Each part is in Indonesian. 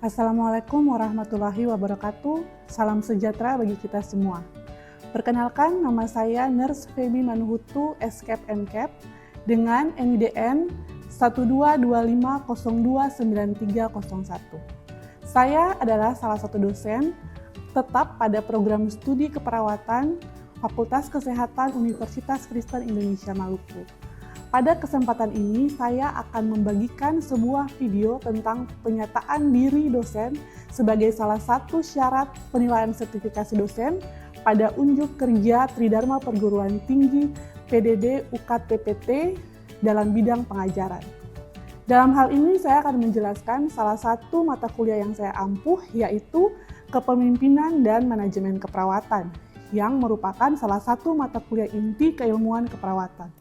Assalamualaikum warahmatullahi wabarakatuh. Salam sejahtera bagi kita semua. Perkenalkan, nama saya Nurse Feby Manuhutu, SCAP MCAP, dengan NIDN 12502931. Saya adalah salah satu dosen tetap pada program studi keperawatan Fakultas Kesehatan Universitas Kristen Indonesia Maluku. Pada kesempatan ini, saya akan membagikan sebuah video tentang penyataan diri dosen sebagai salah satu syarat penilaian sertifikasi dosen pada unjuk kerja Tridharma Perguruan Tinggi PDD UKT PPT dalam bidang pengajaran. Dalam hal ini, saya akan menjelaskan salah satu mata kuliah yang saya ampuh, yaitu Kepemimpinan dan Manajemen Keperawatan, yang merupakan salah satu mata kuliah inti keilmuan keperawatan.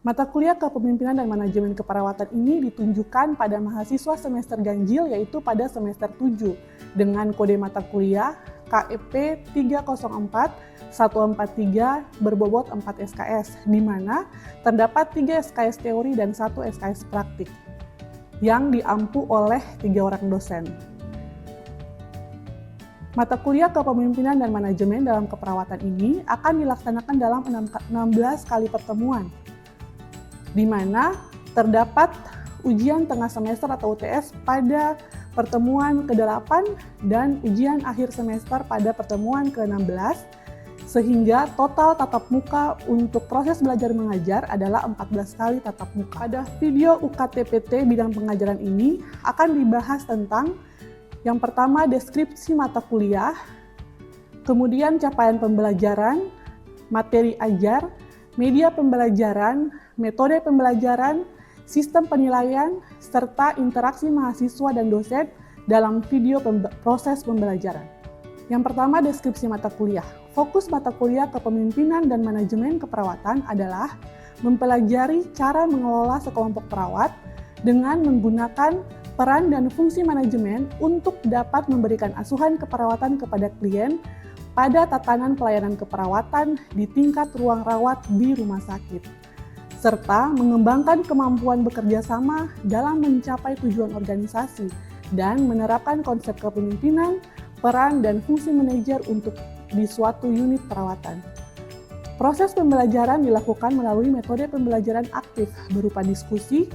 Mata kuliah Kepemimpinan dan Manajemen Keperawatan ini ditunjukkan pada mahasiswa semester ganjil, yaitu pada semester 7, dengan kode mata kuliah KEP 304143 berbobot 4 SKS, di mana terdapat 3 SKS teori dan 1 SKS praktik, yang diampu oleh 3 orang dosen. Mata kuliah Kepemimpinan dan Manajemen dalam Keperawatan ini akan dilaksanakan dalam 16 kali pertemuan, di mana terdapat ujian tengah semester atau UTS pada pertemuan ke-8 dan ujian akhir semester pada pertemuan ke-16, sehingga total tatap muka untuk proses belajar mengajar adalah 14 kali tatap muka. Pada video UKT-PT bidang pengajaran ini akan dibahas tentang yang pertama, deskripsi mata kuliah, kemudian capaian pembelajaran, materi ajar, media pembelajaran, metode pembelajaran, sistem penilaian, serta interaksi mahasiswa dan dosen dalam video proses pembelajaran. Yang pertama, deskripsi mata kuliah. Fokus mata kuliah Kepemimpinan dan Manajemen Keperawatan adalah mempelajari cara mengelola sekelompok perawat dengan menggunakan peran dan fungsi manajemen untuk dapat memberikan asuhan keperawatan kepada klien pada tatanan pelayanan keperawatan di tingkat ruang rawat di rumah sakit, serta mengembangkan kemampuan bekerja sama dalam mencapai tujuan organisasi dan menerapkan konsep kepemimpinan, peran, dan fungsi manajer untuk di suatu unit perawatan. Proses pembelajaran dilakukan melalui metode pembelajaran aktif berupa diskusi,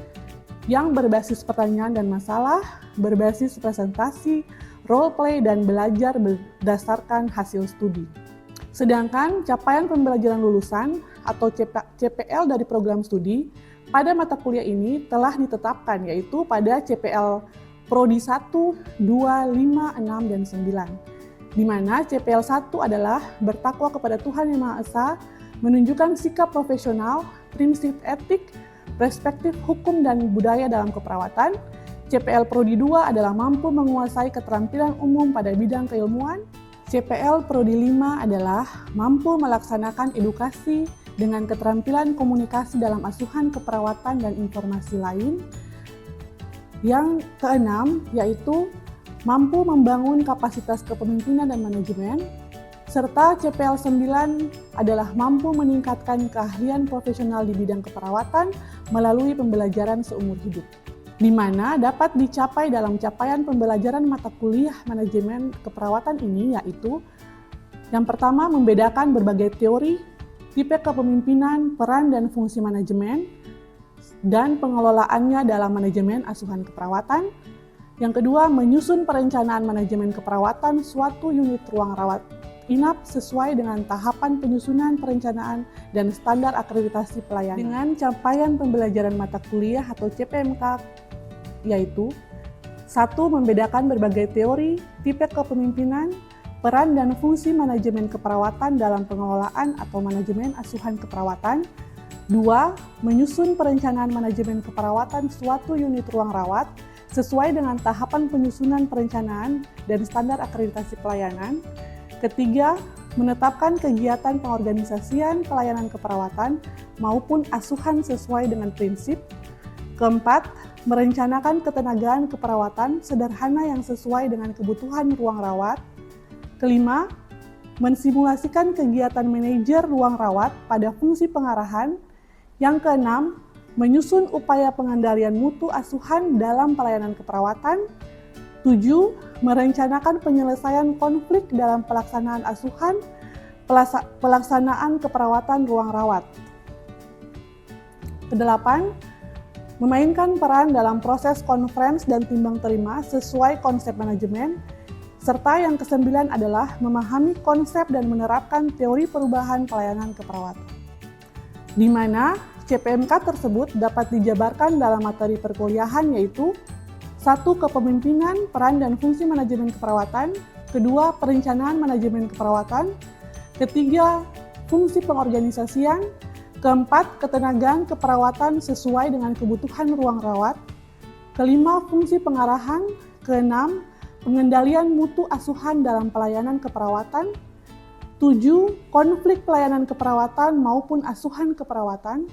yang berbasis pertanyaan dan masalah, berbasis presentasi, role play, dan belajar berdasarkan hasil studi. Sedangkan capaian pembelajaran lulusan atau CPL dari program studi pada mata kuliah ini telah ditetapkan, yaitu pada CPL Prodi 1, 2, 5, 6, dan 9. Di mana CPL 1 adalah bertakwa kepada Tuhan Yang Maha Esa, menunjukkan sikap profesional, prinsip etik, perspektif hukum dan budaya dalam keperawatan. CPL Prodi 2 adalah mampu menguasai keterampilan umum pada bidang keilmuan. CPL Prodi 5 adalah mampu melaksanakan edukasi dengan keterampilan komunikasi dalam asuhan keperawatan dan informasi lain. Yang keenam, yaitu mampu membangun kapasitas kepemimpinan dan manajemen. Serta CPL 9 adalah mampu meningkatkan keahlian profesional di bidang keperawatan melalui pembelajaran seumur hidup, di mana dapat dicapai dalam capaian pembelajaran mata kuliah manajemen keperawatan ini, yaitu yang pertama, membedakan berbagai teori, tipe kepemimpinan, peran dan fungsi manajemen, dan pengelolaannya dalam manajemen asuhan keperawatan. Yang kedua, menyusun perencanaan manajemen keperawatan suatu unit ruang rawat inap sesuai dengan tahapan penyusunan perencanaan dan standar akreditasi pelayanan. Dengan capaian pembelajaran mata kuliah atau CPMK, yaitu 1. Membedakan berbagai teori, tipe kepemimpinan, peran dan fungsi manajemen keperawatan dalam pengelolaan atau manajemen asuhan keperawatan. 2. Menyusun perencanaan manajemen keperawatan suatu unit ruang rawat sesuai dengan tahapan penyusunan perencanaan dan standar akreditasi pelayanan. Ketiga, menetapkan kegiatan pengorganisasian pelayanan keperawatan maupun asuhan sesuai dengan prinsip. Keempat, merencanakan ketenagaan keperawatan sederhana yang sesuai dengan kebutuhan ruang rawat. Kelima, mensimulasikan kegiatan manajer ruang rawat pada fungsi pengarahan. Yang keenam, menyusun upaya pengendalian mutu asuhan dalam pelayanan keperawatan. 7. Merencanakan penyelesaian konflik dalam pelaksanaan asuhan, pelaksanaan keperawatan ruang rawat. Kedelapan, memainkan peran dalam proses conference dan timbang terima sesuai konsep manajemen. Serta yang kesembilan adalah memahami konsep dan menerapkan teori perubahan pelayanan keperawatan. Di mana CPMK tersebut dapat dijabarkan dalam materi perkuliahan yaitu 1. Kepemimpinan, peran dan fungsi manajemen keperawatan. 2. Perencanaan manajemen keperawatan. 3. Fungsi pengorganisasian. 4. Ketenagaan keperawatan sesuai dengan kebutuhan ruang rawat. 5. Fungsi pengarahan. 6. Pengendalian mutu asuhan dalam pelayanan keperawatan. 7. Konflik pelayanan keperawatan maupun asuhan keperawatan.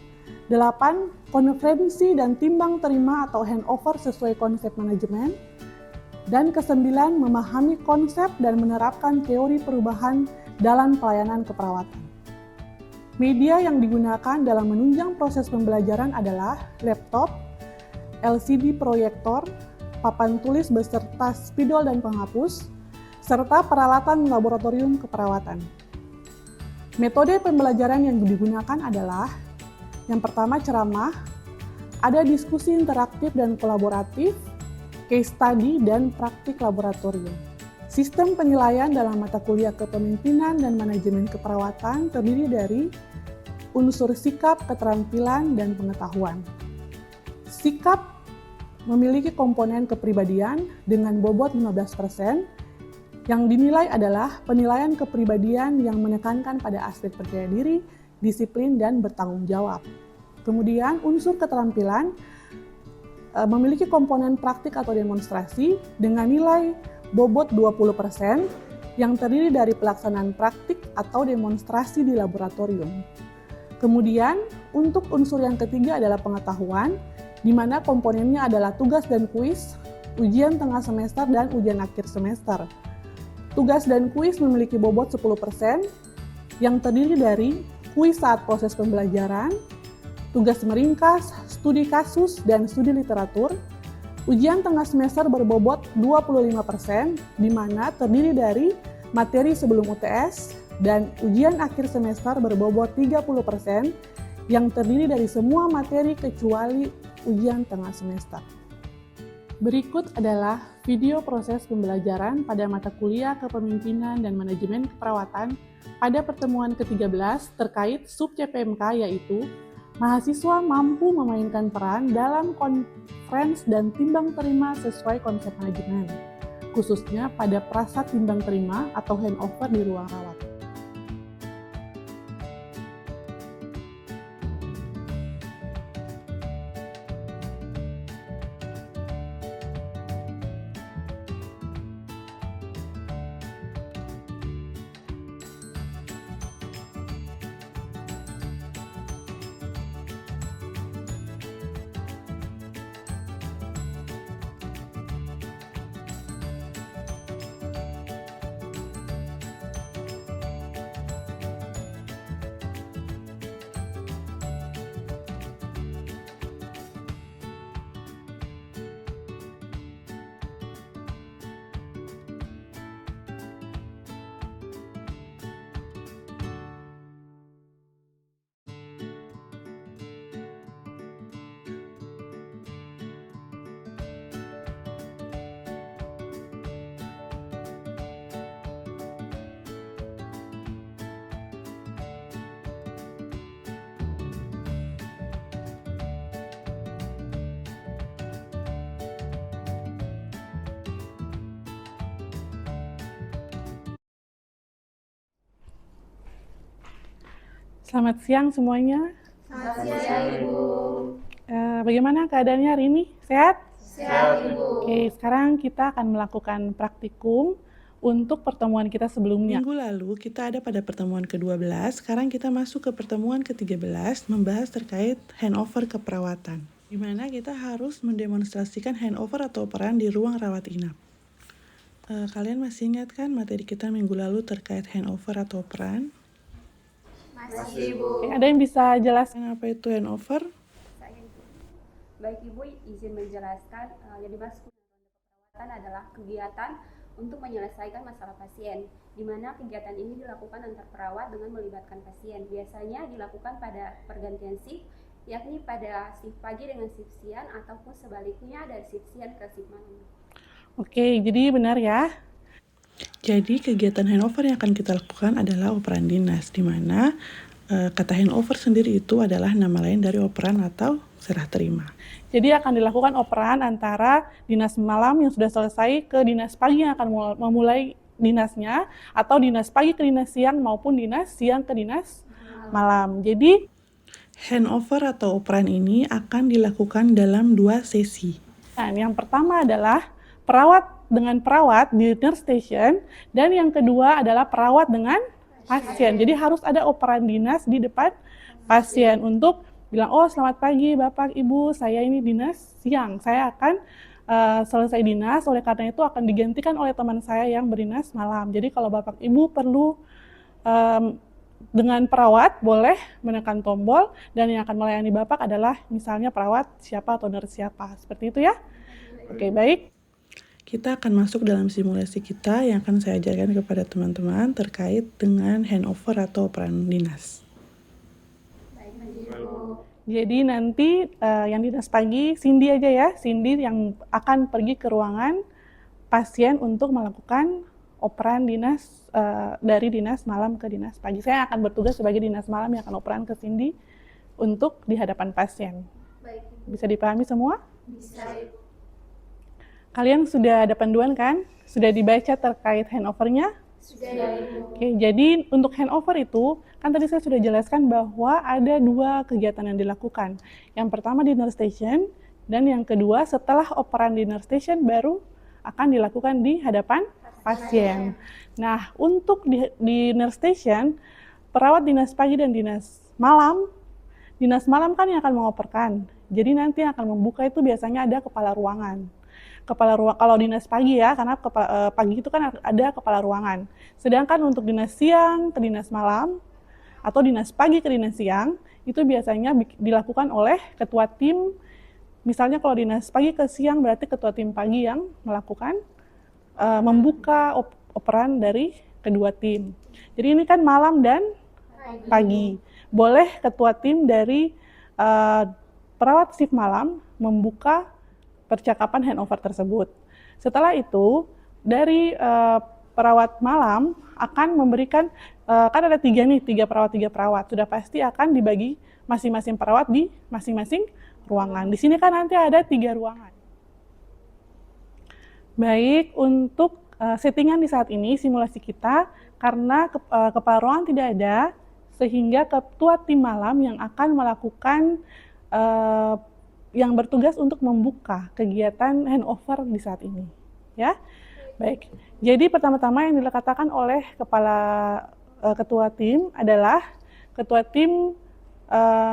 8. Konferensi dan timbang terima atau handover sesuai konsep manajemen. Dan ke-9, memahami konsep dan menerapkan teori perubahan dalam pelayanan keperawatan. Media yang digunakan dalam menunjang proses pembelajaran adalah laptop, LCD proyektor, papan tulis beserta spidol dan penghapus, serta peralatan laboratorium keperawatan. Metode pembelajaran yang digunakan adalah yang pertama ceramah, ada diskusi interaktif dan kolaboratif, case study, dan praktik laboratorium. Sistem penilaian dalam mata kuliah kepemimpinan dan manajemen keperawatan terdiri dari unsur sikap, keterampilan, dan pengetahuan. Sikap memiliki komponen kepribadian dengan bobot 15%, yang dinilai adalah penilaian kepribadian yang menekankan pada aspek percaya diri, disiplin, dan bertanggung jawab. Kemudian unsur keterampilan memiliki komponen praktik atau demonstrasi dengan nilai bobot 20% yang terdiri dari pelaksanaan praktik atau demonstrasi di laboratorium. Kemudian untuk unsur yang ketiga adalah pengetahuan, di mana komponennya adalah tugas dan kuis, ujian tengah semester, dan ujian akhir semester. Tugas dan kuis memiliki bobot 10% yang terdiri dari kuis saat proses pembelajaran, tugas meringkas, studi kasus, dan studi literatur. Ujian tengah semester berbobot 25%, di mana terdiri dari materi sebelum UTS, dan ujian akhir semester berbobot 30%, yang terdiri dari semua materi kecuali ujian tengah semester. Berikut adalah video proses pembelajaran pada mata kuliah Kepemimpinan dan Manajemen Keperawatan pada pertemuan ke-13 terkait sub CPMK, yaitu mahasiswa mampu memainkan peran dalam conference dan timbang terima sesuai konsep manajemen, khususnya pada prasat timbang terima atau handover di ruang rawat. Selamat siang semuanya. Selamat siang, Ibu. Bagaimana keadaannya hari ini? Sehat? Sehat, Ibu. Oke, sekarang kita akan melakukan praktikum untuk pertemuan kita sebelumnya. Minggu lalu kita ada pada pertemuan ke-12, sekarang kita masuk ke pertemuan ke-13 membahas terkait handover keperawatan. Di mana kita harus mendemonstrasikan handover atau peran di ruang rawat inap. Kalian masih ingat kan materi kita minggu lalu terkait handover atau peran? Masih, Ibu. Oke, ada yang bisa jelaskan Apa itu handover? Baik Ibu, izin menjelaskan yang dimaksud adalah kegiatan untuk menyelesaikan masalah pasien, di mana kegiatan ini dilakukan antar perawat dengan melibatkan pasien. Biasanya dilakukan pada pergantian shift, yakni pada shift pagi dengan shift siang ataupun sebaliknya dari shift siang ke shift malam. Oke, jadi benar ya. Jadi kegiatan handover yang akan kita lakukan adalah operan dinas, di mana kata handover sendiri itu adalah nama lain dari operan atau serah terima. Jadi akan dilakukan operan antara dinas malam yang sudah selesai ke dinas pagi yang akan memulai dinasnya, atau dinas pagi ke dinas siang maupun dinas siang ke dinas malam. Jadi handover atau operan ini akan dilakukan dalam 2 sesi. yang pertama adalah perawat dengan perawat di nurse station, dan yang kedua adalah perawat dengan pasien. Jadi harus ada operan dinas di depan pasien untuk bilang, oh selamat pagi Bapak Ibu, saya ini dinas siang, saya akan selesai dinas, oleh karena itu akan digantikan oleh teman saya yang berdinas malam. Jadi kalau Bapak Ibu perlu dengan perawat, boleh menekan tombol, dan yang akan melayani Bapak adalah misalnya perawat siapa atau nurse siapa, seperti itu ya. Oke, baik. Kita akan masuk dalam simulasi kita yang akan saya ajarkan kepada teman-teman terkait dengan handover atau operan dinas. Jadi nanti yang dinas pagi, Cindy aja ya, Cindy yang akan pergi ke ruangan pasien untuk melakukan operan dinas dari dinas malam ke dinas pagi. Saya akan bertugas sebagai dinas malam yang akan operan ke Cindy untuk di hadapan pasien. Baik. Bisa dipahami semua? Bisa. Kalian sudah ada panduan kan? Sudah dibaca terkait handover-nya? Sudah, Ibu. Oke, jadi untuk handover itu, kan tadi saya sudah jelaskan bahwa ada 2 kegiatan yang dilakukan. Yang pertama di nurse station, dan yang kedua setelah operan di nurse station baru akan dilakukan di hadapan pasien. Nah, untuk di nurse station, perawat dinas pagi dan dinas malam kan yang akan mengoperkan. Jadi nanti yang akan membuka itu biasanya ada kepala ruangan. Kalau dinas pagi ya, karena pagi itu kan ada kepala ruangan. Sedangkan untuk dinas siang ke dinas malam, atau dinas pagi ke dinas siang, itu biasanya dilakukan oleh ketua tim. Misalnya kalau dinas pagi ke siang, berarti ketua tim pagi yang melakukan membuka operan dari kedua tim. Jadi ini kan malam dan pagi. Boleh ketua tim dari perawat shift malam membuka percakapan handover tersebut. Setelah itu, dari perawat malam akan memberikan, kan ada 3 perawat. Sudah pasti akan dibagi masing-masing perawat di masing-masing ruangan. Di sini kan nanti ada 3 ruangan. Baik, untuk settingan di saat ini, simulasi kita, karena kepala ruangan tidak ada, sehingga ketua tim malam yang akan melakukan yang bertugas untuk membuka kegiatan handover di saat ini, ya. Baik. Jadi pertama-tama yang dikatakan oleh ketua tim adalah ketua tim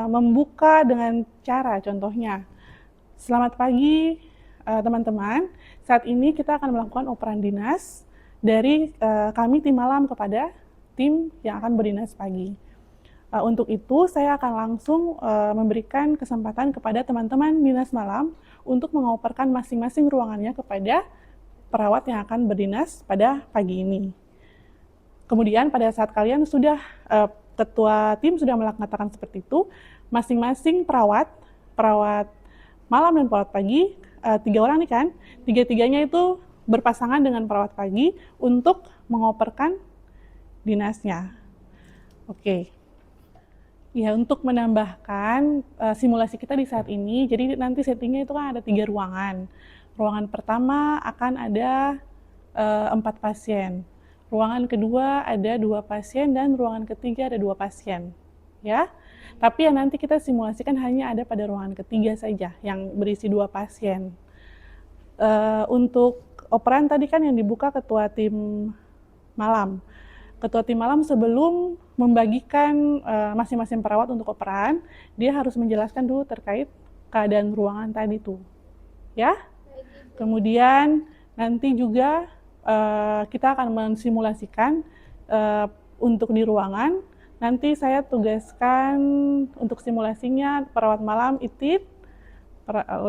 membuka dengan cara, contohnya, selamat pagi teman-teman. Saat ini kita akan melakukan operan dinas dari kami tim malam kepada tim yang akan berdinas pagi. Untuk itu, saya akan langsung memberikan kesempatan kepada teman-teman dinas malam untuk mengoperkan masing-masing ruangannya kepada perawat yang akan berdinas pada pagi ini. Kemudian pada saat kalian sudah, ketua tim sudah mengatakan seperti itu, masing-masing perawat malam dan perawat pagi, 3 orang nih kan, 3-3-nya itu berpasangan dengan perawat pagi untuk mengoperkan dinasnya. Oke. Ya, untuk menambahkan simulasi kita di saat ini, jadi nanti settingnya itu kan ada 3 ruangan. Ruangan pertama akan ada 4 pasien. Ruangan kedua ada 2 pasien dan ruangan ketiga ada 2 pasien. Ya, tapi yang nanti kita simulasikan hanya ada pada ruangan ketiga saja yang berisi 2 pasien. Untuk operan tadi kan yang dibuka ketua tim malam. Ketua tim malam sebelum membagikan masing-masing perawat untuk operan, dia harus menjelaskan dulu terkait keadaan ruangan tadi tuh, ya. Kemudian nanti juga kita akan mensimulasikan untuk di ruangan. Nanti saya tugaskan untuk simulasinya perawat malam Itit,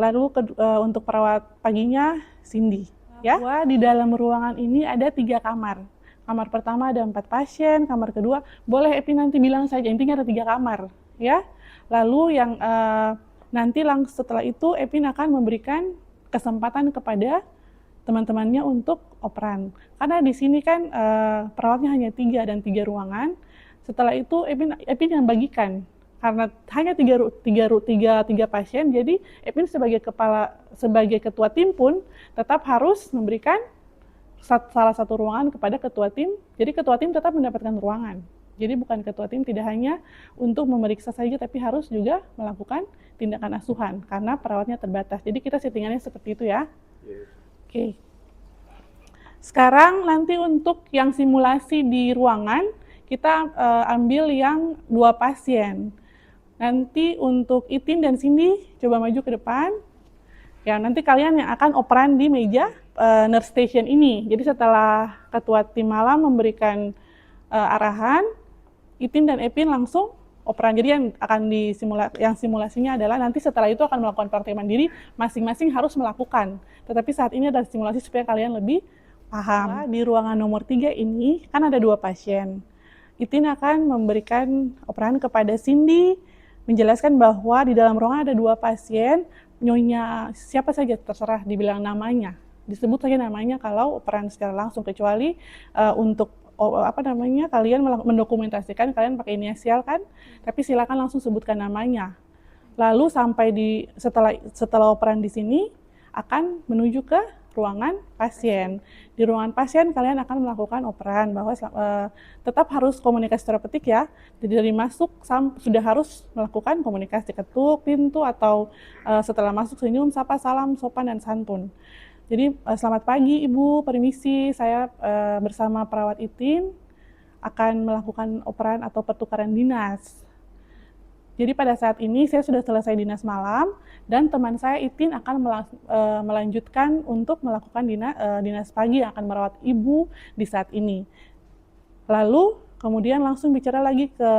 lalu untuk perawat paginya Cindy. Ya, bahwa di dalam ruangan ini ada 3 kamar. Kamar pertama ada 4 pasien, kamar kedua boleh Epi nanti bilang saja, intinya ada 3 kamar, ya. Lalu yang nanti setelah itu Epi akan memberikan kesempatan kepada teman-temannya untuk operan. Karena di sini kan perawatnya hanya 3 dan 3 ruangan. Setelah itu Epi yang bagikan. Karena hanya 3 pasien, jadi Epi sebagai ketua tim pun tetap harus memberikan salah satu ruangan kepada ketua tim. Jadi ketua tim tetap mendapatkan ruangan. Jadi bukan ketua tim tidak hanya untuk memeriksa saja, tapi harus juga melakukan tindakan asuhan karena perawatnya terbatas. Jadi kita settingannya seperti itu ya. Oke. Sekarang nanti untuk yang simulasi di ruangan, kita ambil yang 2 pasien. Nanti untuk Itin dan Cindy, coba maju ke depan. Ya, nanti kalian yang akan operan di meja nurse station ini. Jadi setelah ketua tim malam memberikan arahan, Itin dan Epin langsung operan. Jadi yang akan simulasinya adalah nanti setelah itu akan melakukan praktek mandiri, masing-masing harus melakukan. Tetapi saat ini ada simulasi supaya kalian lebih paham. Di ruangan nomor 3 ini kan ada 2 pasien. Itin akan memberikan operan kepada Cindy, menjelaskan bahwa di dalam ruangan ada 2 pasien, nyonya siapa saja terserah dibilang namanya. Disebut saja namanya kalau operan secara langsung, kecuali untuk kalian mendokumentasikan kalian pakai inisial kan, tapi silakan langsung sebutkan namanya. Lalu sampai setelah operan di sini akan menuju ke ruangan pasien. Di ruangan pasien kalian akan melakukan operan, bahwa tetap harus komunikasi terapeutik ya. Jadi dari masuk sudah harus melakukan komunikasi, ketuk pintu atau setelah masuk senyum, sapa, salam, sopan dan santun. Jadi selamat pagi Ibu, permisi, saya bersama perawat Itin akan melakukan operan atau pertukaran dinas. Jadi pada saat ini saya sudah selesai dinas malam dan teman saya Itin akan melanjutkan untuk melakukan dinas pagi yang akan merawat Ibu di saat ini. Lalu kemudian langsung bicara lagi ke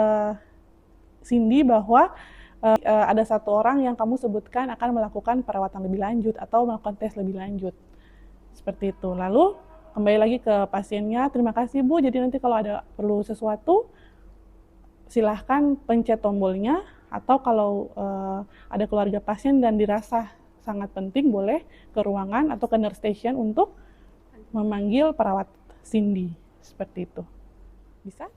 Cindy bahwa ada 1 orang yang kamu sebutkan akan melakukan perawatan lebih lanjut atau melakukan tes lebih lanjut. Seperti itu. Lalu kembali lagi ke pasiennya, terima kasih Bu, jadi nanti kalau ada perlu sesuatu, silahkan pencet tombolnya, atau kalau ada keluarga pasien dan dirasa sangat penting, boleh ke ruangan atau ke nurse station untuk memanggil perawat Cindy. Seperti itu. Bisa?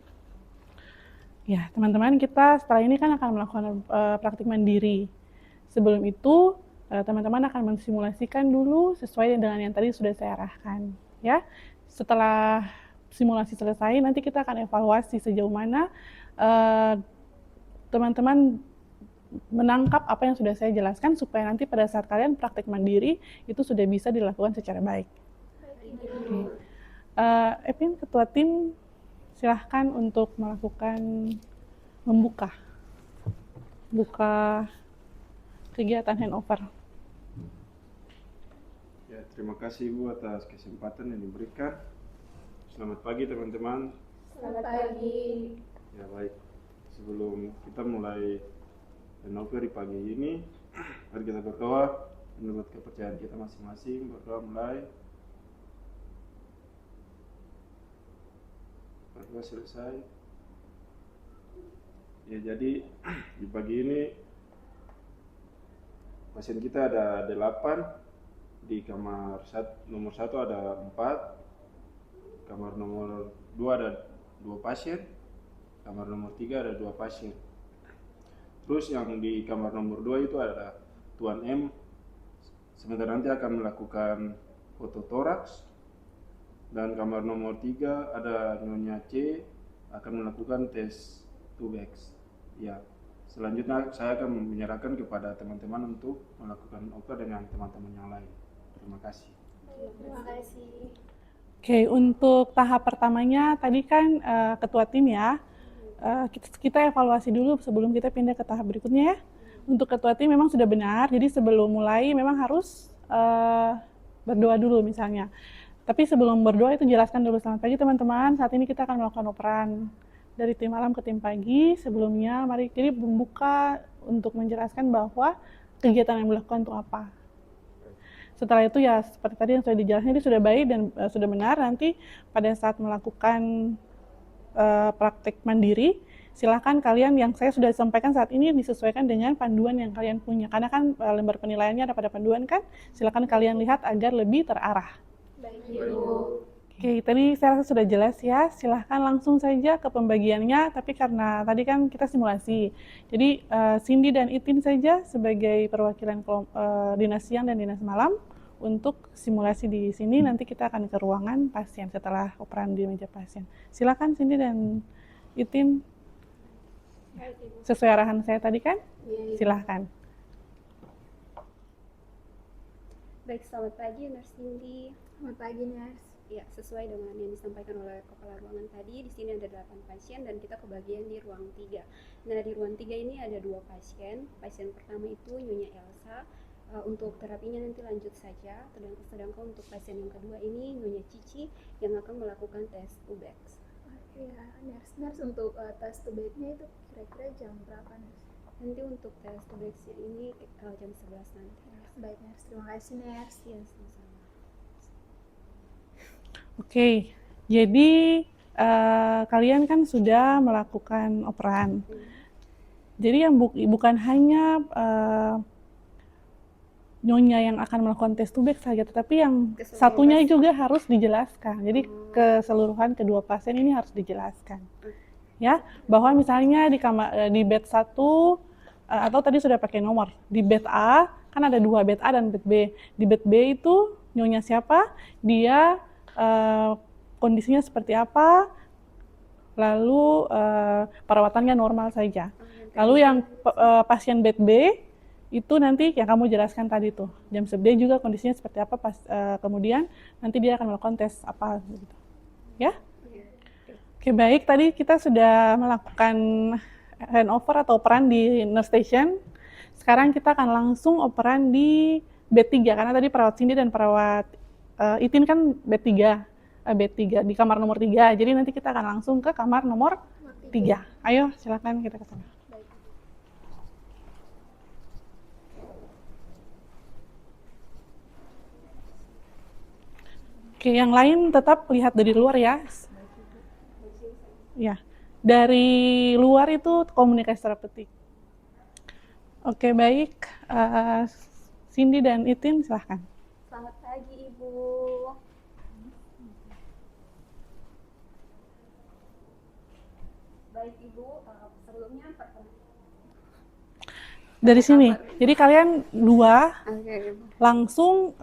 Ya, teman-teman, kita setelah ini kan akan melakukan praktik mandiri. Sebelum itu, teman-teman akan mensimulasikan dulu sesuai dengan yang tadi sudah saya arahkan. Ya, setelah simulasi selesai, nanti kita akan evaluasi sejauh mana teman-teman menangkap apa yang sudah saya jelaskan, supaya nanti pada saat kalian praktik mandiri, itu sudah bisa dilakukan secara baik. Epin, ketua tim, silahkan untuk membuka kegiatan handover. Ya, terima kasih Ibu atas kesempatan yang diberikan. Selamat pagi teman-teman. Selamat pagi. Ya baik, sebelum kita mulai handover di pagi ini, mari kita berdoa menurut kepercayaan kita masing-masing. Berdoa mulai. Berdoa selesai. Ya, jadi di pagi ini pasien kita ada 8, di kamar nomor 1 ada 4, kamar nomor 2 ada 2 pasien, kamar nomor 3 ada 2 pasien. Terus yang di kamar nomor 2 itu ada Tuan M, sebentar nanti akan melakukan foto toraks. Dan kamar nomor 3 ada Nyonya C, akan melakukan tes tubex. Ya, selanjutnya saya akan menyerahkan kepada teman-teman untuk melakukan oper dengan teman-teman yang lain. Terima kasih. Terima kasih. Oke, untuk tahap pertamanya tadi kan ketua tim ya, kita evaluasi dulu sebelum kita pindah ke tahap berikutnya ya. Untuk ketua tim memang sudah benar, jadi sebelum mulai memang harus berdoa dulu misalnya. Tapi sebelum berdoa itu jelaskan dulu, selamat pagi teman-teman, saat ini kita akan melakukan operan dari tim malam ke tim pagi. Sebelumnya mari jadi membuka untuk menjelaskan bahwa kegiatan yang dilakukan itu apa. Setelah itu ya seperti tadi yang sudah dijelaskan, ini sudah baik dan sudah benar. Nanti pada saat melakukan praktek mandiri, silakan kalian yang saya sudah sampaikan saat ini disesuaikan dengan panduan yang kalian punya. Karena kan lembar penilaiannya ada pada panduan kan, silakan kalian lihat agar lebih terarah. Baik, Ibu. Oke, tadi saya rasa sudah jelas ya. Silahkan langsung saja ke pembagiannya. Tapi karena tadi kan kita simulasi, jadi Cindy dan Itin saja sebagai perwakilan dinas siang dan dinas malam untuk simulasi di sini. Nanti kita akan ke ruangan pasien setelah operan di meja pasien. Silahkan Cindy dan Itin Baik, Ibu. sesuai arahan saya tadi kan. Iya, Ibu. Silahkan. Baik, selamat pagi Nurse Cindy. Selamat pagi, Nurse. Ya, sesuai dengan yang disampaikan oleh kepala ruangan tadi, di sini ada 8 pasien dan kita kebagian di ruang 3. Nah, di ruang 3 ini ada 2 pasien. Pasien pertama itu Nyonya Elsa. Untuk terapinya nanti lanjut saja. Sedangkan untuk pasien yang kedua ini Nyonya Cici yang akan melakukan tes UBEX. Ya, Nurse untuk tes tubeknya itu kira-kira jam berapa, Nurse? Nanti untuk tes UBEX-nya ini jam 11 nanti. Baik, Nurse. Terima kasih, Nurse. Ya, sama-sama. Oke, jadi kalian kan sudah melakukan operan. Jadi yang bukan hanya Nyonya yang akan melakukan tes tubek saja, tetapi yang satunya juga harus dijelaskan. Jadi keseluruhan kedua pasien ini harus dijelaskan. Ya, bahwa misalnya di bed 1 atau tadi sudah pakai nomor. Di bed A kan ada 2, bed A dan bed B. Di bed B itu Nyonya siapa? Dia kondisinya seperti apa, lalu perawatannya normal saja. Lalu yang pasien bed B itu nanti yang kamu jelaskan tadi tuh, jam 11 juga kondisinya seperti apa, kemudian nanti dia akan melakukan tes apa gitu. Ya? Oke, baik, tadi kita sudah melakukan handover atau operan di nurse station. Sekarang kita akan langsung operan di bed 3 karena tadi perawat Cindy dan perawat Itin kan bed 3 di kamar nomor 3. Jadi nanti kita akan langsung ke kamar nomor 3. Ayo silakan kita ke sana. Baik. Oke, yang lain tetap lihat dari luar ya. Ya, dari luar itu komunikasi terapeutik. Oke, baik. Cindy dan Itin silahkan. Selamat pagi, Ibu. Baik, Ibu. Sebelumnya Dari sini. Jadi kalian langsung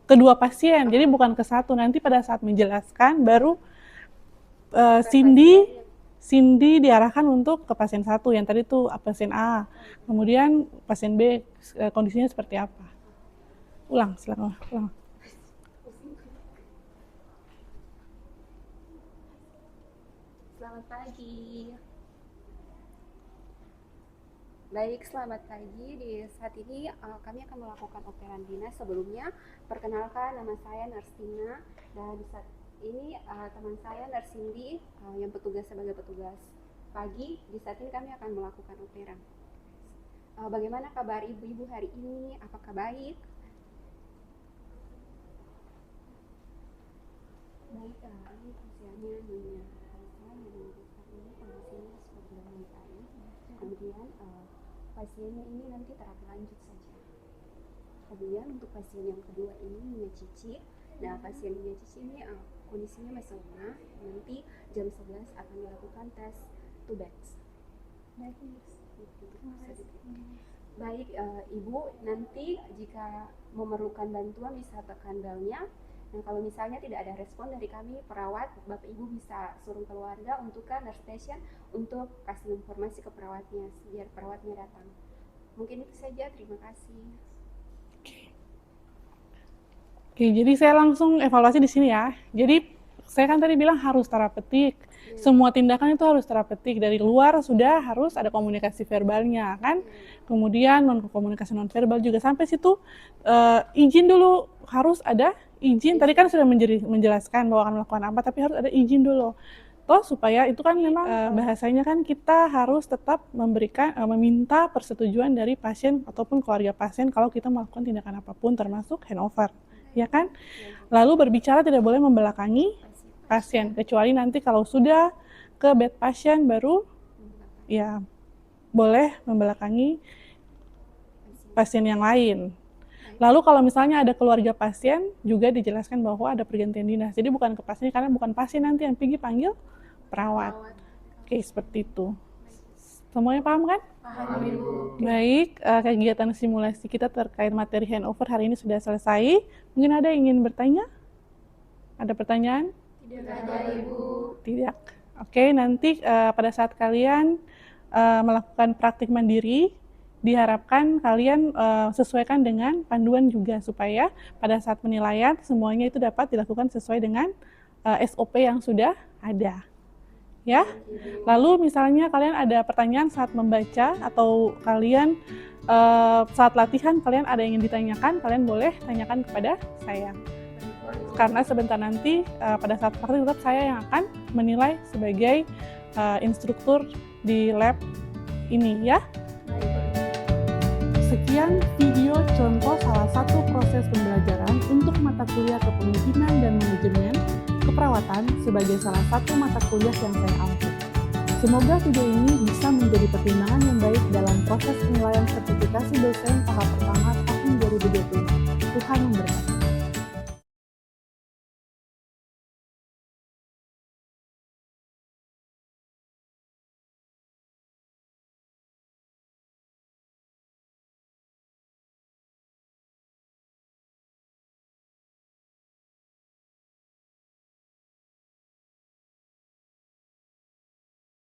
kedua pasien. Jadi bukan ke satu. Nanti pada saat menjelaskan baru Cindy diarahkan untuk ke pasien 1 yang tadi tuh pasien A. Kemudian pasien B kondisinya seperti apa? Ulang, silakan ulang. Selamat pagi. Baik, selamat pagi. Di saat ini kami akan melakukan operan dinas. Sebelumnya, perkenalkan nama saya Narsina dan di saat ini teman saya Narsindi yang bertugas sebagai petugas pagi. Di saat ini kami akan melakukan operan. Bagaimana kabar ibu-ibu hari ini? Apakah baik? Baik, ini usianya Nyonya Elsa yang saat ini kondisinya sudah membaik. Kemudian pasiennya ini nanti terapi lanjut saja. Kemudian untuk pasien yang kedua ini Nyonya Cici. Nah, pasien Nyonya Cici ini kondisinya masih lemah. Nanti jam 11 akan dilakukan tes TUBEX. Baik, Ibu, nanti jika memerlukan bantuan bisa tekan belnya. Nah, kalau misalnya tidak ada respon dari kami perawat, Bapak Ibu bisa suruh keluarga untuk ke nurse station untuk kasih informasi ke perawatnya biar perawatnya datang. Mungkin itu saja, terima kasih. Oke, jadi saya langsung evaluasi di sini ya. Jadi saya kan tadi bilang harus terapeutik. Semua tindakan itu harus terapeutik. Dari luar sudah harus ada komunikasi verbalnya kan. Kemudian komunikasi non verbal juga sampai situ izin dulu, harus ada izin. Tadi kan sudah menjelaskan bahwa akan melakukan apa, tapi harus ada izin dulu. contoh supaya itu kan memang bahasanya kan kita harus tetap meminta persetujuan dari pasien ataupun keluarga pasien kalau kita melakukan tindakan apapun termasuk handover, ya kan? Lalu berbicara tidak boleh membelakangi pasien, kecuali nanti kalau sudah ke bed pasien baru ya boleh membelakangi pasien yang lain. Lalu kalau misalnya ada keluarga pasien juga dijelaskan bahwa ada pergantian dinas. Jadi bukan ke pasien karena bukan pasien nanti yang pergi panggil perawat. Oke, seperti itu. Semuanya paham kan? Paham, Ibu. Baik, kegiatan simulasi kita terkait materi handover hari ini sudah selesai. Mungkin ada yang ingin bertanya? Ada pertanyaan? Tidak ada, Ibu. Tidak. Oke, nanti pada saat kalian melakukan praktik mandiri, diharapkan kalian sesuaikan dengan panduan juga supaya pada saat penilaian semuanya itu dapat dilakukan sesuai dengan SOP yang sudah ada. Ya. Lalu misalnya kalian ada pertanyaan saat membaca atau kalian saat latihan kalian ada yang ingin ditanyakan, kalian boleh tanyakan kepada saya. Karena sebentar nanti pada saat praktik tetap saya yang akan menilai sebagai instruktur di lab ini ya. Sekian video contoh salah satu proses pembelajaran untuk mata kuliah kepemimpinan dan manajemen keperawatan sebagai salah satu mata kuliah yang saya ambil. Semoga video ini bisa menjadi pertimbangan yang baik dalam proses